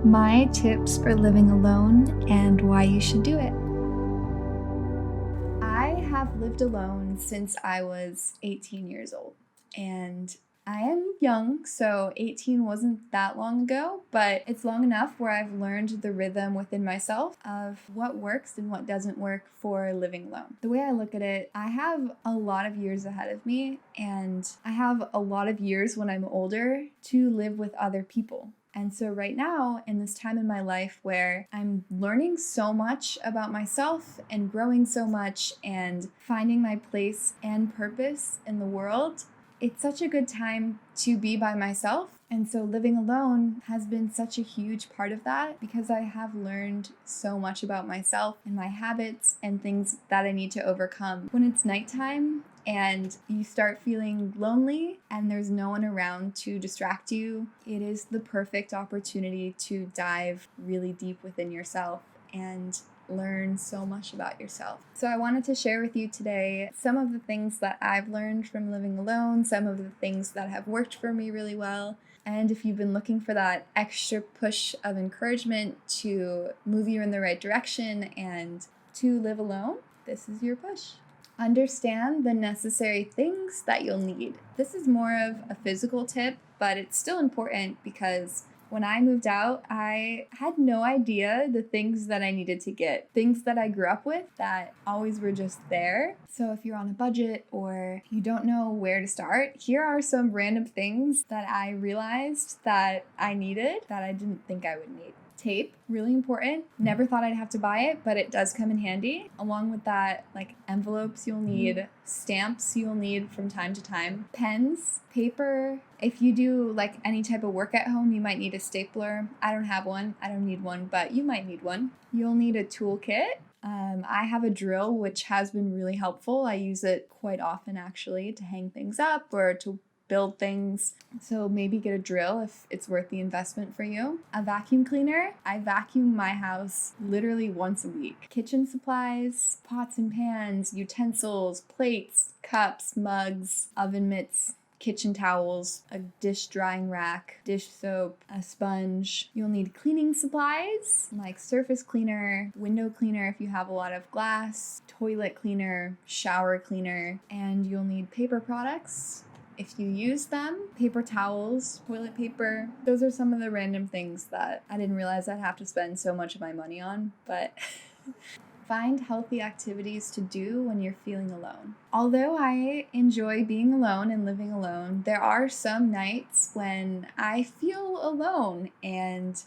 My tips for living alone and why you should do it. I have lived alone since I was 18 years old, and I am young, so 18 wasn't that long ago, but it's long enough where I've learned the rhythm within myself of what works and what doesn't work for living alone. The way I look at it, I have a lot of years ahead of me, and I have a lot of years when I'm older to live with other people. And so right now, in this time in my life where I'm learning so much about myself and growing so much and finding my place and purpose in the world, it's such a good time to be by myself. And so living alone has been such a huge part of that because I have learned so much about myself and my habits and things that I need to overcome. When it's nighttime and you start feeling lonely and there's no one around to distract you, it is the perfect opportunity to dive really deep within yourself and learn so much about yourself. So I wanted to share with you today some of the things that I've learned from living alone, some of the things that have worked for me really well. And if you've been looking for that extra push of encouragement to move you in the right direction and to live alone, this is your push. Understand the necessary things that you'll need. This is more of a physical tip, but it's still important because when I moved out, I had no idea the things that I needed to get, things that I grew up with that always were just there. So if you're on a budget or you don't know where to start, here are some random things that I realized that I needed that I didn't think I would need. Tape, really important. Never thought I'd have to buy it, but it does come in handy. Along with that, like envelopes you'll need, stamps you'll need from time to time, pens, paper. If you do like any type of work at home, you might need a stapler. I don't have one. I don't need one, but you might need one. You'll need a toolkit. I have a drill, which has been really helpful. I use it quite often actually to hang things up or to build things. So maybe get a drill if it's worth the investment for you. A vacuum cleaner. I vacuum my house literally once a week. Kitchen supplies, pots and pans, utensils, plates, cups, mugs, oven mitts, kitchen towels, a dish drying rack, dish soap, a sponge. You'll need cleaning supplies like surface cleaner, window cleaner if you have a lot of glass, toilet cleaner, shower cleaner, and you'll need paper products if you use them, paper towels, toilet paper. Those are some of the random things that I didn't realize I'd have to spend so much of my money on, but find healthy activities to do when you're feeling alone. Although I enjoy being alone and living alone, there are some nights when I feel alone and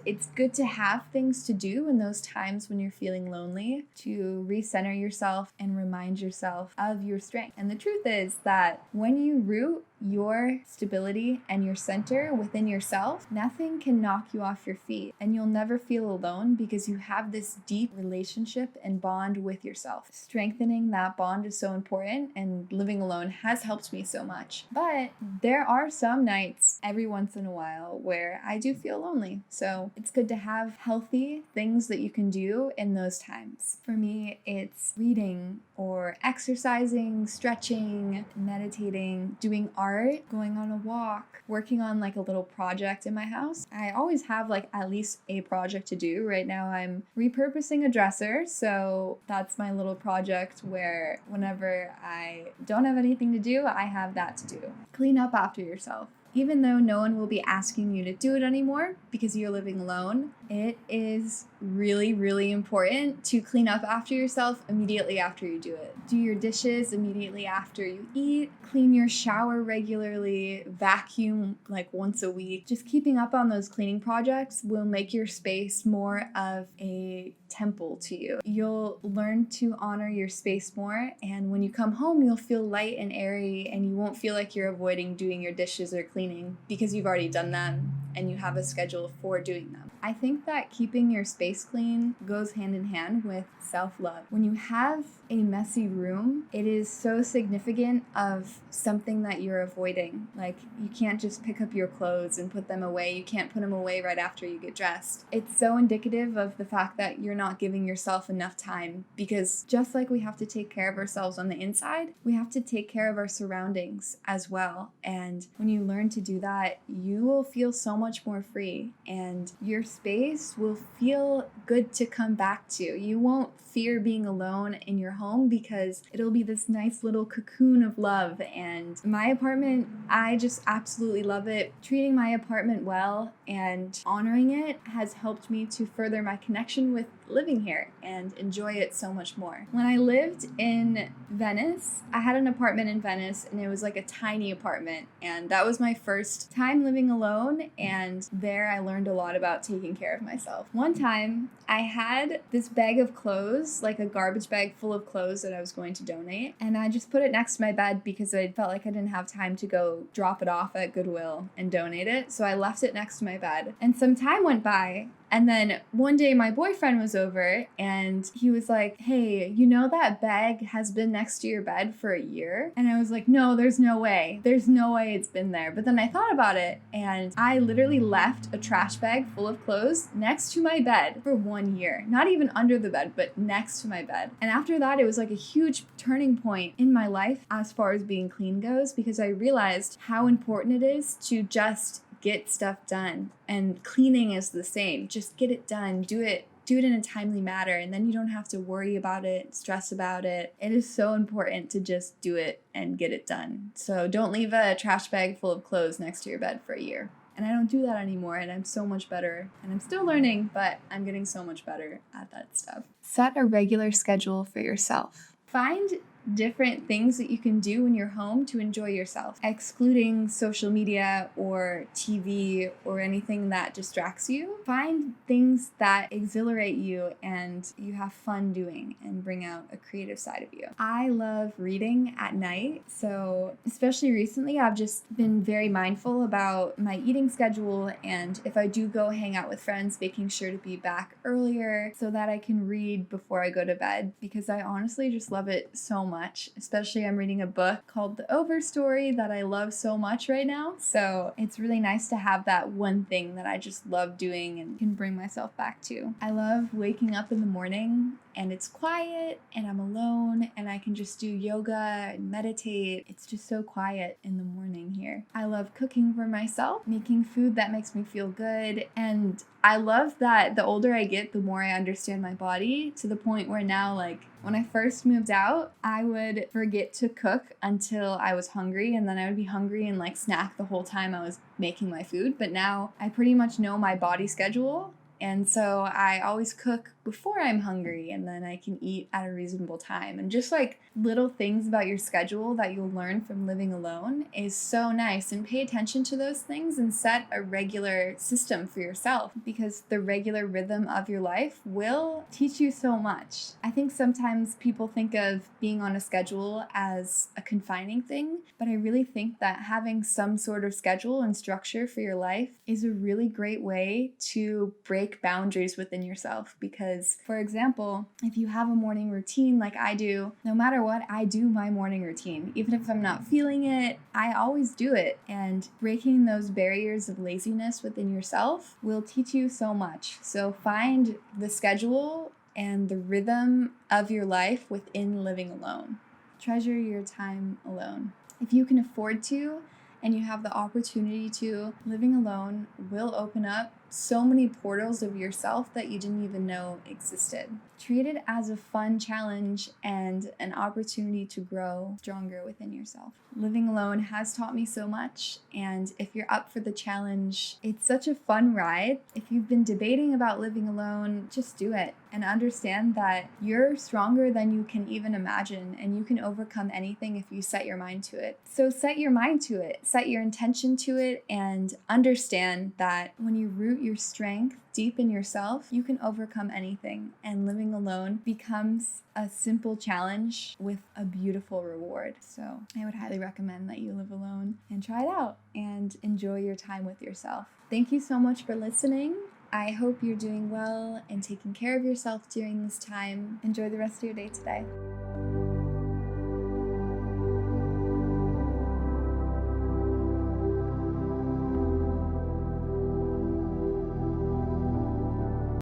it's good to have things to do in those times when you're feeling lonely to recenter yourself and remind yourself of your strength. And the truth is that when you root your stability and your center within yourself, nothing can knock you off your feet, and you'll never feel alone because you have this deep relationship and bond with yourself. Strengthening that bond is so important, and living alone has helped me so much. But there are some nights every once in a while where I do feel lonely. So it's good to have healthy things that you can do in those times. For me, it's reading or exercising, stretching, meditating, doing art, going on a walk, working on like a little project in my house. I always have like at least a project to do. Right now I'm repurposing a dresser, so that's my little project where whenever I don't have anything to do, I have that to do. Clean up after yourself. Even though no one will be asking you to do it anymore because you're living alone, it is really, really important to clean up after yourself immediately after you do it. Do your dishes immediately after you eat, clean your shower regularly, vacuum like once a week. Just keeping up on those cleaning projects will make your space more of a temple to you. You'll learn to honor your space more, and when you come home, you'll feel light and airy, and you won't feel like you're avoiding doing your dishes or cleaning because you've already done them and you have a schedule for doing them. I think that keeping your space clean goes hand in hand with self-love. When you have a messy room, it is so significant of something that you're avoiding. Like, you can't just pick up your clothes and put them away. You can't put them away right after you get dressed. It's so indicative of the fact that you're not giving yourself enough time, because just like we have to take care of ourselves on the inside, we have to take care of our surroundings as well. And when you learn to do that, you will feel so much more free, and your space will feel good to come back to. You won't fear being alone in your home because it'll be this nice little cocoon of love. And my apartment, I just absolutely love it. Treating my apartment well and honoring it has helped me to further my connection with living here and enjoy it so much more. When I lived in Venice, I had an apartment in Venice, and it was like a tiny apartment, and that was my first time living alone, and there I learned a lot about taking care of myself. One time I had this bag of clothes, like a garbage bag full of clothes that I was going to donate, and I just put it next to my bed because I felt like I didn't have time to go drop it off at Goodwill and donate it, so I left it next to my bed. And some time went by, and then one day my boyfriend was over, and he was like, "Hey, you know that bag has been next to your bed for a year?" And I was like, "No, there's no way. There's no way it's been there." But then I thought about it, and I literally left a trash bag full of clothes next to my bed for 1 year. Not even under the bed, but next to my bed. And after that, it was like a huge turning point in my life as far as being clean goes, because I realized how important it is to just get stuff done. And cleaning is the same. Just get it done. Do it in a timely manner, and then you don't have to worry about it, stress about it. It is so important to just do it and get it done. So don't leave a trash bag full of clothes next to your bed for a year. And I don't do that anymore, and I'm so much better. And I'm still learning, but I'm getting so much better at that stuff. Set a regular schedule for yourself. Find different things that you can do in your home to enjoy yourself, excluding social media or TV or anything that distracts you. Find things that exhilarate you and you have fun doing and bring out a creative side of you. I love reading at night, so especially recently I've just been very mindful about my eating schedule, and if I do go hang out with friends, making sure to be back earlier so that I can read before I go to bed, because I honestly just love it so much. Especially I'm reading a book called The Overstory that I love so much right now. So it's really nice to have that one thing that I just love doing and can bring myself back to. I love waking up in the morning and it's quiet and I'm alone and I can just do yoga and meditate. It's just so quiet in the morning here. I love cooking for myself, making food that makes me feel good. And I love that the older I get, the more I understand my body, to the point where now, like, when I first moved out, I would forget to cook until I was hungry, and then I would be hungry and like snack the whole time I was making my food. But now I pretty much know my body schedule. And so I always cook before I'm hungry, and then I can eat at a reasonable time. And just like little things about your schedule that you'll learn from living alone is so nice. And pay attention to those things and set a regular system for yourself, because the regular rhythm of your life will teach you so much. I think sometimes people think of being on a schedule as a confining thing, but I really think that having some sort of schedule and structure for your life is a really great way to break boundaries within yourself. Because, for example, if you have a morning routine like I do, no matter what, I do my morning routine. Even if I'm not feeling it, I always do it. And breaking those barriers of laziness within yourself will teach you so much. So find the schedule and the rhythm of your life within living alone. Treasure your time alone. If you can afford to, and you have the opportunity to, living alone will open up so many portals of yourself that you didn't even know existed. Treat it as a fun challenge and an opportunity to grow stronger within yourself. Living alone has taught me so much, and if you're up for the challenge, it's such a fun ride. If you've been debating about living alone, just do it and understand that you're stronger than you can even imagine, and you can overcome anything if you set your mind to it. So set your mind to it, set your intention to it, and understand that when you root your strength deep in yourself, you can overcome anything, and living alone becomes a simple challenge with a beautiful reward. So I would highly recommend that you live alone and try it out and enjoy your time with yourself. Thank you so much for listening. I hope you're doing well and taking care of yourself during this time. Enjoy the rest of your day today.